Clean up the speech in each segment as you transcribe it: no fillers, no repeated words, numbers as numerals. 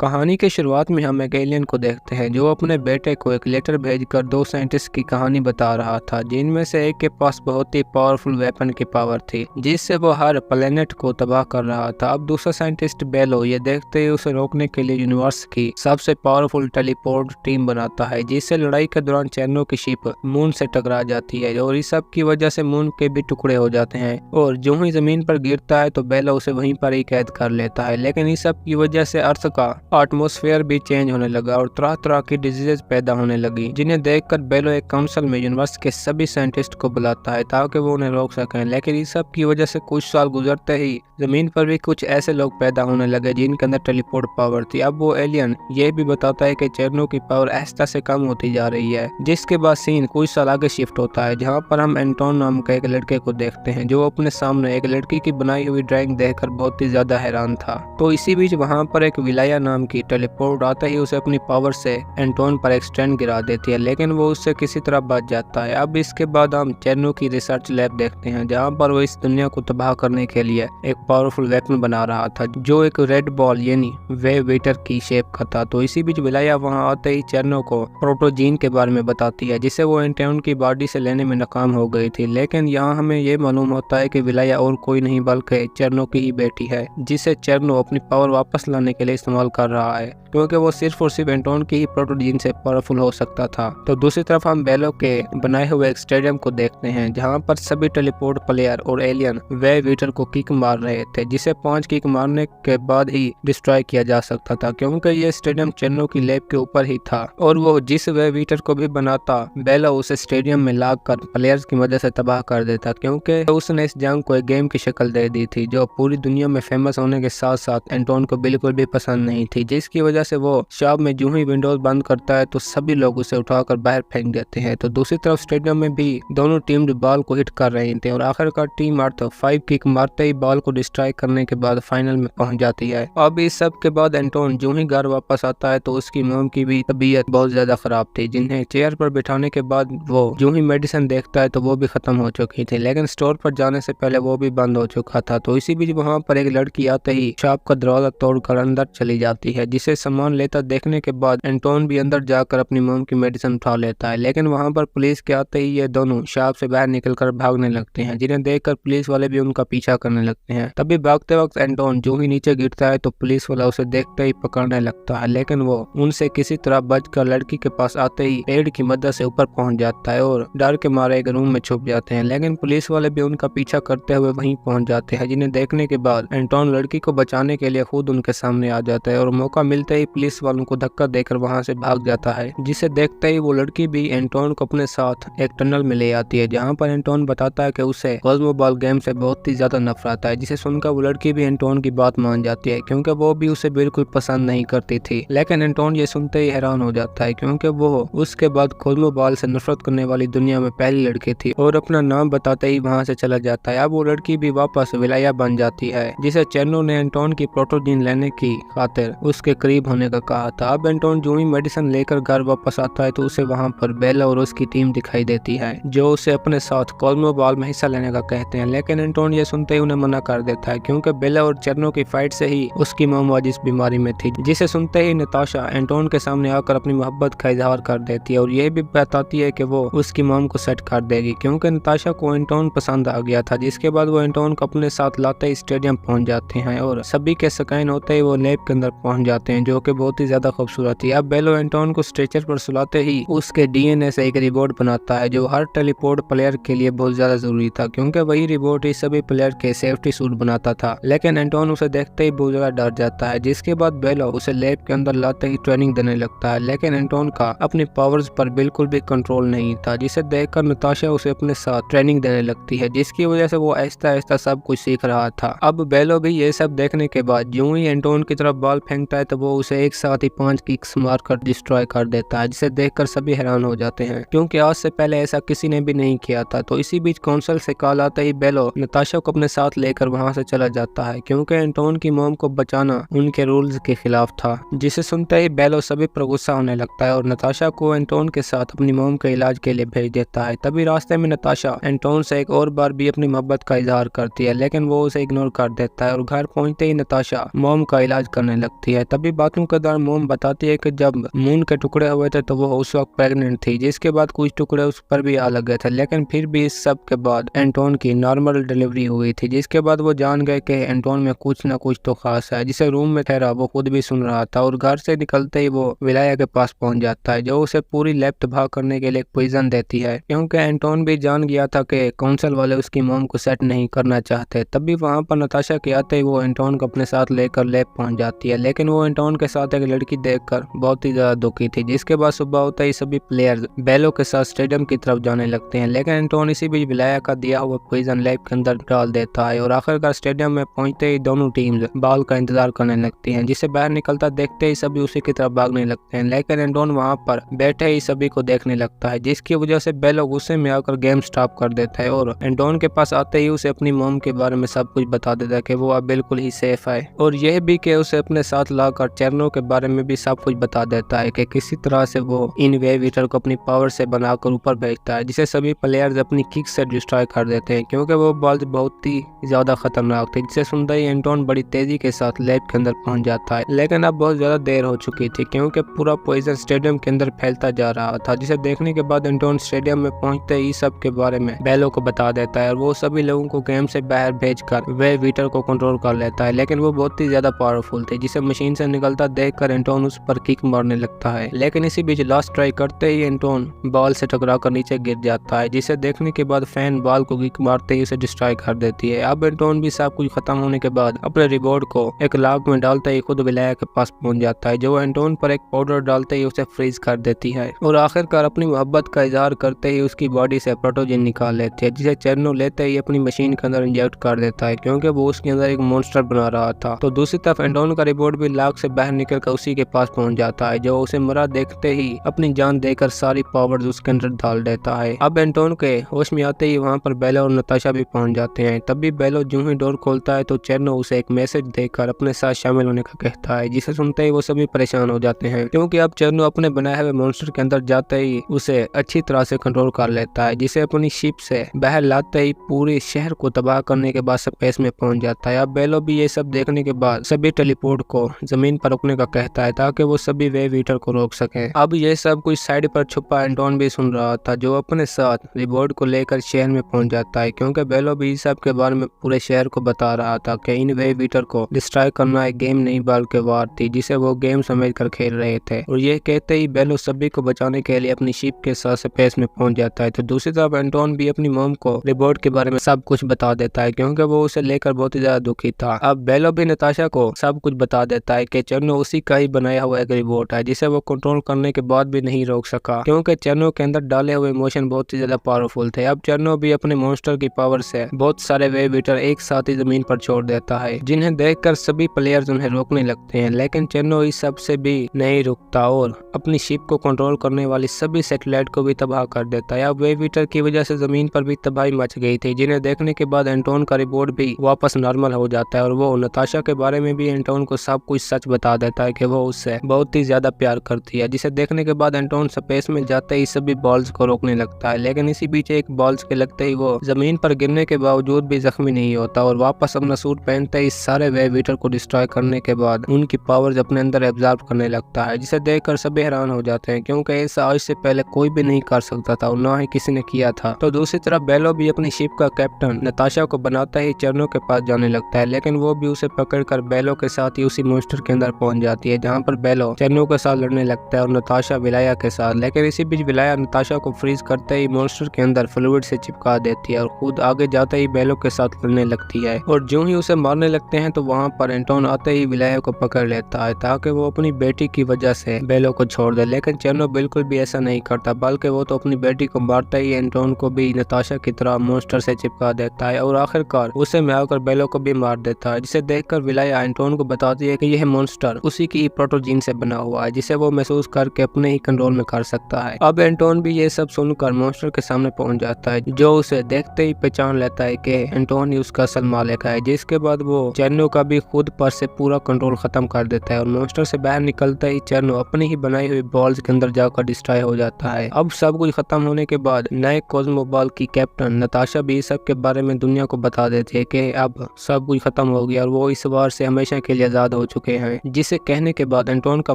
कहानी की शुरुआत में हम एक एलियन को देखते हैं जो अपने बेटे को एक लेटर भेजकर दो साइंटिस्ट की कहानी बता रहा था, जिनमें से एक के पास बहुत ही पावरफुल वेपन की पावर थी जिससे वो हर प्लेनेट को तबाह कर रहा था। अब दूसरा साइंटिस्ट बेलो ये देखते ही उसे रोकने के लिए यूनिवर्स की सबसे पावरफुल टेलीपोर्ट टीम बनाता है, जिससे लड़ाई के दौरान चैनो की शिप मून से टकरा जाती है और इस सब की वजह से मून के भी टुकड़े हो जाते हैं और जो ही जमीन पर गिरता है तो बेलो उसे वहीं पर ही कैद कर लेता है। लेकिन इस सब की वजह से अर्थ का एटमॉस्फेयर भी चेंज होने लगा और तरह तरह की डिजीजेस पैदा होने लगी, जिन्हें देखकर बेलो एक काउंसिल में यूनिवर्स के सभी साइंटिस्ट को बुलाता है ताकि वो उन्हें रोक सकें। लेकिन इस सब की वजह से कुछ साल गुजरते ही जमीन पर भी कुछ ऐसे लोग पैदा होने लगे जिनके अंदर टेलीपोर्ट पावर थी। अब वो एलियन ये भी बताता है कि चेरनो की पावर आहिस्ता से कम होती जा रही है, जिसके बाद सीन कुछ साल आगे शिफ्ट होता है जहाँ पर हम एंटोन नाम के एक लड़के को देखते हैं जो अपने सामने एक लड़की की बनाई हुई ड्राइंग देखकर बहुत ही ज्यादा हैरान था। तो इसी बीच वहाँ पर एक विलाया नाम की टेलीपोर्ट आते ही उसे अपनी पावर से एंटोन पर एक स्टैंड गिरा देती है, लेकिन वो उससे किसी तरह बच जाता है। अब इसके बाद हम चेरनो की रिसर्च लैब देखते हैं जहाँ पर वो इस दुनिया को तबाह करने के लिए एक पावरफुल वेपन बना रहा था जो एक रेड बॉल यानी वेव वेटर की शेप का था। तो इसी बीच विलाया वहाँ आते ही चेरनो को प्रोटोजीन के बारे में बताती है जिसे वो एंटोन की बॉडी से लेने में नाकाम हो गई थी। लेकिन यहाँ हमें ये मालूम होता है कि विलाया और कोई नहीं बल्कि चेरनो की ही बेटी है, जिसे चेरनो अपनी पावर वापस लाने के लिए इस्तेमाल कर रहा है क्योंकि वो सिर्फ और सिर्फ एंटोन की ही प्रोटोजीन से पावरफुल हो सकता था। तो दूसरी तरफ हम बेलो के बनाए हुए एक स्टेडियम को देखते हैं जहां पर सभी टेलीपोर्ट प्लेयर और एलियन वेव वीटर को किक मार रहे थे, जिसे 5 किक मारने के बाद ही डिस्ट्रॉय किया जा सकता था क्योंकि ये स्टेडियम चेरनो की लैब के ऊपर ही था और वो जिस वेव वीटर को भी बनाता बेलो उसे स्टेडियम में लाकर प्लेयर्स की मदद से तबाह कर देता, क्योंकि उसने इस जंग को एक गेम की शक्ल दे दी थी जो पूरी दुनिया में फेमस होने के साथ साथ एंटोन को बिल्कुल भी पसंद नहीं थी, जिसकी वजह से वो शॉप में जो ही विंडोज बंद करता है तो सभी लोग उसे उठाकर बाहर फेंक देते हैं। तो दूसरी तरफ स्टेडियम में भी दोनों टीम बॉल को हिट कर रही थी और आखिरकार टीम अर्थ 5 किक मारते ही बॉल को डिस्ट्रॉय करने के बाद फाइनल में पहुंच जाती है। अब इस सब के बाद एंटोन जो ही घर वापस आता है तो उसकी मॉम की भी तबीयत बहुत ज्यादा खराब थी, जिन्हें चेयर पर बिठाने के बाद वो जो ही मेडिसिन देखता है तो वो भी खत्म हो चुकी थी, लेकिन स्टोर पर जाने से पहले वो भी बंद हो चुका था। तो इसी बीच वहाँ पर एक लड़की आते ही शॉप का दरवाजा तोड़कर अंदर चली जाती है, जिसे सामान लेता देखने के बाद एंटोन भी अंदर जाकर अपनी मॉम की मेडिसिन उठा लेता है। लेकिन वहाँ पर पुलिस के आते ही ये दोनों शॉप से बाहर निकलकर भागने लगते हैं, जिन्हें देखकर पुलिस वाले भी उनका पीछा करने लगते हैं। तभी भागते वक्त एंटोन जो ही नीचे गिरता है तो पुलिस वाला उसे देखते ही पकड़ने लगता है, लेकिन वो उनसे किसी तरह बचकर लड़की के पास आते ही पेड़ की मदद से ऊपर पहुंच जाता है और डर के मारे एक रूम में छुप जाते हैं। लेकिन पुलिस वाले भी उनका पीछा करते हुए वहीं पहुंच जाते हैं, जिन्हें देखने के बाद एंटोन लड़की को बचाने के लिए खुद उनके सामने आ जाता है और मौका मिलते ही पुलिस वालों को धक्का देकर वहां से भाग जाता है, जिसे देखते ही वो लड़की भी एंटोन को अपने साथ एक टनल में ले आती है जहां पर एंटोन बताता है कि उसे कॉस्मो बॉल गेम से बहुत ही ज्यादा नफरत है, जिसे सुनकर वो लड़की भी एंटोन की बात मान जाती है क्योंकि वो भी उसे बिल्कुल पसंद नहीं करती थी। लेकिन एंटोन ये सुनते ही हैरान हो जाता है क्योंकि वो उसके बाद कॉस्मो बॉल से नफरत करने वाली दुनिया में पहली लड़की थी और अपना नाम बताते ही वहाँ से चला जाता है। अब वो लड़की भी वापस विलाया बन जाती है, जिसे चेरनो ने एंटोन की प्रोटोजीन लेने की खातिर उसके करीब होने का कहा था। अब एंटोन जो ही मेडिसिन लेकर घर वापस आता है तो उसे वहां पर बेला और उसकी टीम दिखाई देती है जो उसे अपने साथ कॉस्मो बॉल में हिस्सा लेने का कहते हैं, लेकिन एंटोन ये सुनते ही उन्हें मना कर देता है क्योंकि बेला और चेरनो की फाइट से ही उसकी मॉम आज इस बीमारी में थी, जिसे सुनते ही नताशा एंटोन के सामने आकर अपनी मोहब्बत का इजहार कर देती है और यह भी बताती है कि वो उसकी मॉम को सेट कर देगी क्योंकि नताशा को एंटोन पसंद आ गया था। जिसके बाद वो एंटोन को अपने साथ लाते ही स्टेडियम पहुंच जाते हैं और सभी के स्कैन होते ही वो लैब के अंदर पहुंच जाते हैं जो कि बहुत ही ज्यादा खूबसूरत थी। अब बेलो एंटोन को स्ट्रेचर पर सुलाते ही उसके डीएनए से एक रिबोट बनाता है जो हर टेलीपोर्ट प्लेयर के लिए बहुत ज्यादा जरूरी था क्योंकि वही रिबोट ही सभी प्लेयर के सेफ्टी सूट बनाता था। लेकिन एंटोन उसे देखते ही बहुत ज्यादा डर जाता है, जिसके बाद बेलो उसे लैब के अंदर लाते ही ट्रेनिंग देने लगता है। लेकिन एंटोन का अपनी पावर्स पर बिल्कुल भी कंट्रोल नहीं था, जिसे देखकर नताशा उसे अपने साथ ट्रेनिंग देने लगती है, जिसकी वजह से वो आहिस्ता आहिस्ता सब कुछ सीख रहा था। अब बेलो भी ये सब देखने के बाद जो ही एंटोन की तरफ बॉल फेंकता है तो वो उसे एक साथ ही 5 किक्स मारकर डिस्ट्रॉय कर देता है, जिसे देखकर सभी हैरान हो जाते हैं क्योंकि आज से पहले ऐसा किसी ने भी नहीं किया था। तो इसी बीच काउंसिल से कॉल आता ही बेलो नताशा को अपने साथ लेकर वहां से चला जाता है क्योंकि एंटोन की मॉम को बचाना उनके रूल्स के खिलाफ था, जिसे सुनते ही बेलो सभी पर गुस्सा होने लगता है और नताशा को एंटोन के साथ अपनी मॉम के इलाज के लिए भेज देता है। तभी रास्ते में नताशा एंटोन से एक और बार भी अपनी मोहब्बत का इजहार करती है, लेकिन वो उसे इग्नोर कर देता है और घर पहुंचते ही नताशा मॉम का इलाज करने लगती लगती है। तभी बातों के दौरान मोम बताती है कि जब मून के टुकड़े हुए थे तो वो उस वक्त प्रेग्नेंट थी, जिसके बाद कुछ टुकड़े उस पर भी आ लगे थे, लेकिन फिर भी इस सब के बाद एंटोन की नॉर्मल डिलीवरी हुई थी, जिसके बाद वो जान गए कि एंटोन में कुछ न कुछ तो खास है। जिसे रूम में ठहरा वो खुद भी सुन रहा था और घर से निकलते ही वो विलाया के पास पहुंच जाता है, जो उसे पूरी लैब तबाह करने के लिए एक पॉइजन देती है, क्योंकि एंटोन भी जान गया था कि काउंसिल वाले उसकी मॉम को सेट नहीं करना चाहते। तभी वहां पर नताशा के आते ही वो एंटोन को अपने साथ लेकर लैब पहुंच जाती है, लेकिन वो एंटोन के साथ एक लड़की देखकर बहुत ही ज्यादा दुखी थी। जिसके बाद सुबह होते ही सभी प्लेयर्स बेलो के साथ स्टेडियम की तरफ जाने लगते हैं, लेकिन एंटोन इसी बीच विलाया का दिया हुआ पॉइजन लैब के अंदर डाल देता है और आखिरकार स्टेडियम में पहुंचते ही दोनों टीम्स बॉल का इंतजार करने लगती हैं, जिसे बाहर निकलता देखते ही सभी उसी की तरफ भागने लगते हैं, लेकिन एंटोन वहां पर बैठे ही सभी को देखने लगता है, जिसकी वजह से बेलो गुस्से में आकर गेम स्टॉप कर देता है और एंटोन के पास आते ही उसे अपनी मॉम के बारे में सब कुछ बता देता है कि वो अब बिल्कुल ही सेफ है, और यह भी कि उसे अपने साथ लाकर चेरनो के बारे में भी सब कुछ बता देता है कि किसी तरह से वो इन वेव ईटर को अपनी पावर से बनाकर ऊपर भेजता है, जिसे सभी प्लेयर्स अपनी किक से डिस्ट्रॉय कर देते हैं, क्योंकि वो बॉल बहुत ही ज्यादा खतरनाक थी। जिसे सुनते ही एंटोन बड़ी तेजी के साथ लैब के अंदर पहुंच जाता है, लेकिन अब बहुत ज्यादा देर हो चुकी थी, क्योंकि पूरा पॉइजन स्टेडियम के अंदर फैलता जा रहा था। जिसे देखने के बाद एंटोन स्टेडियम में पहुंचते ही सब के बारे में बेलो को बता देता है और वो सभी लोगों को गेम से बाहर भेजकर वेव ईटर को कंट्रोल कर लेता है, लेकिन वो बहुत ही ज्यादा पावरफुल थे, जिसे मशीन से निकलता देखकर एंटोन उस पर किक मारने लगता है, लेकिन इसी बीच लास्ट ट्राई करते ही एंटोन बॉल से टकराकर नीचे गिर जाता है, जिसे देखने के बाद फैन बॉल को किक मारते ही उसे डिस्ट्रॉय कर देती है। अब एंटोन भी सब कुछ खत्म होने के बाद अपने रिवॉर्ड को एक लॉक में डालते ही खुद विलाया के पास पहुंच जाता है, जो एंटोन पर एक पाउडर डालते ही उसे फ्रीज कर देती है और आखिरकार अपनी मोहब्बत का इजहार करते ही उसकी बॉडी से प्रोटोजिन निकाल लेती है, जिसे चेरनो लेते ही अपनी मशीन के अंदर इंजेक्ट कर देता है, क्योंकि वो उसके अंदर एक मॉन्स्टर बना रहा था। तो दूसरी तरफ एंटोन का रिवॉर्ड भी लॉक से बाहर निकलकर उसी के पास पहुंच जाता है, जो उसे मरा देखते ही अपनी जान देकर सारी पावर्स उसके अंदर डाल देता है। अब एंटोन के होश में आते ही वहाँ पर बेलो और नताशा भी पहुंच जाते हैं। तभी बेलो जो ही डोर खोलता है तो चेरनो उसे एक मैसेज देकर अपने साथ शामिल होने का कहता है, जिसे सुनते ही वो सभी परेशान हो जाते हैं, क्योंकि अब चेरनो अपने बनाए हुए मॉन्स्टर के अंदर जाते ही उसे अच्छी तरह से कंट्रोल कर लेता है, जिसे अपनी शिप से बाहर लाते ही पूरे शहर को तबाह करने के बाद स्पेस में पहुंच जाता है। अब बेलो भी ये सब देखने के बाद सभी टेलीपोर्ट को जमीन पर रुकने का कहता है, ताकि वो सभी वेव ईटर को रोक सके। अब ये सब कुछ साइड पर छुपा एंटोन भी सुन रहा था, जो अपने साथ रिवॉर्ड को लेकर शहर में पहुंच जाता है, क्योंकि बेलो भी इस सब के बारे में पूरे शहर को बता रहा था कि इन वेव ईटर को डिस्ट्रॉय करना एक गेम नहीं बल्कि वार थी, जिसे वो गेम समझकर खेल रहे थे। और ये कहते ही बेलो सभी को बचाने के लिए अपनी शिप के साथ स्पेस में पहुंच जाता है। तो दूसरी तरफ एंटोन भी अपनी मॉम को रिवॉर्ड के बारे में सब कुछ बता देता है, क्योंकि वो उसे लेकर बहुत ही ज्यादा दुखी था। अब बेलो भी नताशा को सब कुछ बता देता है कि चेरनो उसी का ही बनाया हुआ एक रिवॉर्ड है, जिसे वो कंट्रोल करने के बाद भी नहीं रोक सका, क्योंकि चेरनो के अंदर डाले हुए इमोशन बहुत ही ज्यादा पावरफुल थे। अब चेरनो भी अपने मॉन्स्टर की पावर से बहुत सारे वेव ईटर एक साथ ही जमीन पर छोड़ देता है, जिन्हें देखकर सभी प्लेयर्स उन्हें रोकने लगते हैं, लेकिन चेरनो इस सब से भी नहीं रुकता और अपनी शिप को कंट्रोल करने वाली सभी सैटेलाइट को भी तबाह कर देता है। अब वेव ईटर की वजह से जमीन पर भी तबाही मच गई थी, जिन्हें देखने के बाद एंटोन का रिपोर्ट भी वापस नॉर्मल हो जाता है और वो नताशा के बारे में भी एंटोन को सब कुछ सच बता देता है कि वो उससे बहुत ही ज्यादा प्यार करती है, जिसे देखने के बाद एंटोन स्पेस में जाते ही सभी बॉल्स को रोकने लगता है, लेकिन इसी बीच एक बॉल्स के लगते ही वो जमीन पर गिरने के बावजूद भी जख्मी नहीं होता और वापस अपना सूट पहनते ही सारे वेव ईटर को डिस्ट्रॉय करने के बाद उनकी पावर्स अपने अंदर एब्जॉर्ब करने लगता है, जिसे देखकर सभी हैरान हो जाते हैं, क्योंकि ऐसा आज से पहले कोई भी नहीं कर सकता था और ना ही किसी ने किया था। तो दूसरी तरफ बेलो भी अपनी शिप का कैप्टन नताशा को बनाता ही चेरनो के पास जाने लगता है, लेकिन वो भी उसे पकड़कर बेलो के साथ ही उसी मॉन्स्टर के अंदर पहुंच जाती है, जहां पर बेलो चेरनो के साथ लड़ने लगता है और नताशा विलाया के साथ। लेकिन इसी बीच विलाया नताशा को फ्रीज करते ही मॉन्स्टर के अंदर फ्लूइड से चिपका देती है और खुद आगे जाते ही बेलो के साथ लड़ने लगती है, और जो ही उसे मारने लगते हैं तो वहाँ पर एंटोन आते ही विलाया को पकड़ लेता है, ताकि वो अपनी बेटी की वजह से बेलो को छोड़ दे। लेकिन चेरनो बिल्कुल भी ऐसा नहीं करता, बल्कि वो तो अपनी बेटी को मारता ही एंटोन को भी नताशा की तरह मॉन्स्टर से चिपका देता है और आखिरकार उसे मारकर बेलो को भी मार देता है, जिसे देखकर विलाया एंटोन को बताती है कि यह मॉन्स्टर उसी की प्रोटोजीन से बना हुआ है, जिसे वो महसूस करके अपने ही कंट्रोल में कर सकता है। अब एंटोन भी ये सब सुनकर मॉन्स्टर के सामने पहुंच जाता है, जो उसे देखते ही पहचान लेता है कि एंटोन ही उसका असल मालिक है, जिसके बाद वो चेरनो का भी खुद पर से पूरा कंट्रोल खत्म कर देता है और मॉन्स्टर से बाहर निकलता ही चेरनो अपनी ही बनाई हुई बॉल्स के अंदर जाकर डिस्ट्रॉय हो जाता है। अब सब कुछ खत्म होने के बाद नए कॉस्मो बॉल की कैप्टन नताशा भी इस सब के बारे में दुनिया को बता देती है कि अब सब कुछ खत्म हो गया और वो इस बार से हमेशा के लिए आजाद हो चुकी चुके हैं, जिसे कहने के बाद एंटोन का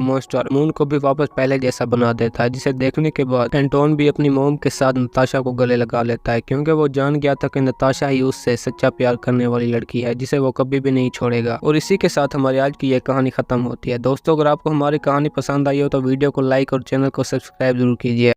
मॉन्स्टर मून को भी वापस पहले जैसा बना देता है, जिसे देखने के बाद एंटोन भी अपनी मॉम के साथ नताशा को गले लगा लेता है, क्योंकि वो जान गया था कि नताशा ही उससे सच्चा प्यार करने वाली लड़की है जिसे वो कभी भी नहीं छोड़ेगा। और इसी के साथ हमारी आज की ये कहानी खत्म होती है। दोस्तों, अगर आपको हमारी कहानी पसंद आई हो तो वीडियो को लाइक और चैनल को सब्सक्राइब जरूर कीजिए।